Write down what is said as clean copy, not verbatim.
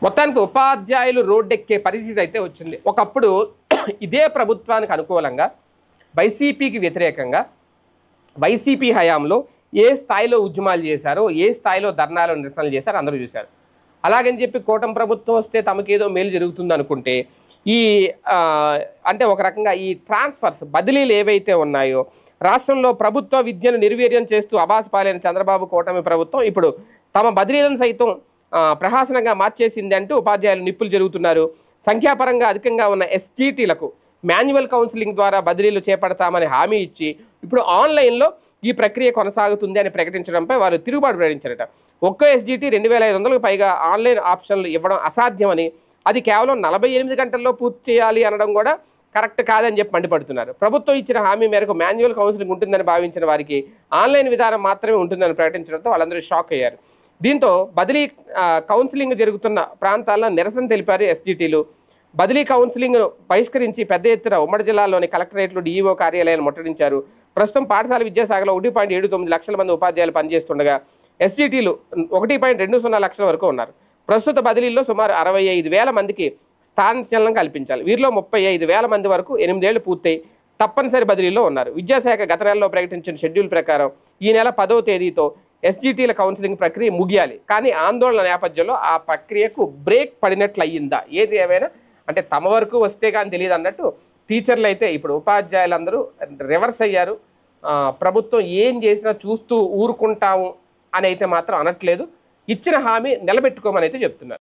మొత్తానికి ఉపాధ్యాయులు రోడ్డెక్కే పరిస్థితి అయితే వచ్చింది. ఒకప్పుడు ఇదే ప్రభుత్వానికి అనుకూలంగా వైసీపీకి వ్యతిరేకంగా వైసీపీ హయాంలో ఏ స్థాయిలో ఉద్యమాలు చేశారో, ఏ స్థాయిలో ధర్నాలు నిరసనలు చేశారో అందరూ చూశారు. అలాగని చెప్పి కూటమి ప్రభుత్వం వస్తే తమకేదో మేలు జరుగుతుంది అనుకుంటే ఈ అంటే ఒక రకంగా ఈ ట్రాన్స్ఫర్స్ బదిలీలు ఏవైతే ఉన్నాయో రాష్ట్రంలో ప్రభుత్వ విద్యను నిర్వీర్యం చేస్తూ అబాసుపాలైన చంద్రబాబు కూటమి ప్రభుత్వం ఇప్పుడు తమ బదిలీలను సైతం ప్రహాసనంగా మార్చేసింది అంటూ ఉపాధ్యాయులు నిప్పులు జరుగుతున్నారు. సంఖ్యాపరంగా అధికంగా ఉన్న ఎస్జీటీలకు మాన్యువల్ కౌన్సిలింగ్ ద్వారా బదిలీలు చేపడతామని హామీ ఇచ్చి ఇప్పుడు ఆన్లైన్లో ఈ ప్రక్రియ కొనసాగుతుంది అని ప్రకటించడంపై వారు తిరుగుబాటు ప్రకటించారట. ఒక్కో ఎస్జీటీ 2500కు పైగా ఆన్లైన్ ఆప్షన్లు ఇవ్వడం అసాధ్యమని, అది కేవలం 48 గంటల్లో పూర్తి చేయాలి అనడం కూడా కరెక్ట్ కాదని చెప్పి మండిపడుతున్నారు. ప్రభుత్వం ఇచ్చిన హామీ మేరకు మాన్యువల్ కౌన్సిలింగ్ ఉంటుందని భావించిన వారికి ఆన్లైన్ విధానం మాత్రమే ఉంటుందని ప్రకటించడంతో వాళ్ళందరూ షాక్ అయ్యారు. దీంతో బదిలీ కౌన్సిలింగ్ జరుగుతున్న ప్రాంతాల్లో నిరసన తెలిపారు ఎస్జీటీలు. బదిలీ కౌన్సిలింగ్ను బహిష్కరించి పెద్ద ఎత్తున ఉమ్మడి జిల్లాలోని కలెక్టరేట్లు, డీఈఓ కార్యాలయాలను ముట్టడించారు. ప్రస్తుతం పాఠశాల విద్యాశాఖలో 1.79 లక్షల మంది ఉపాధ్యాయులు పనిచేస్తుండగా ఎస్జీటీలు 1.20 లక్షల వరకు ఉన్నారు. ప్రస్తుత బదిలీల్లో సుమారు 65,000 మందికి స్థానచలనం కల్పించాలి. వీరిలో 35,000 మంది వరకు 8 ఏళ్లు పూర్తయి తప్పనిసరి బదిలీలో ఉన్నారు. విద్యాశాఖ గత నెలలో ప్రకటించిన షెడ్యూల్ ప్రకారం ఈ నెల 10వ తేదీతో ఎస్జీటీల కౌన్సిలింగ్ ప్రక్రియ ముగియాలి. కానీ ఆందోళన నేపథ్యంలో ఆ ప్రక్రియకు బ్రేక్ పడినట్లు అయ్యిందా? ఏది ఏమైనా అంటే తమ వరకు వస్తే కానీ తెలియదు అన్నట్టు టీచర్లు అయితే ఇప్పుడు ఉపాధ్యాయులందరూ రివర్స్ అయ్యారు. ప్రభుత్వం ఏం చేసినా చూస్తూ ఊరుకుంటాము అని అయితే మాత్రం అనట్లేదు. ఇచ్చిన హామీ నిలబెట్టుకోమని అయితే చెప్తున్నారు.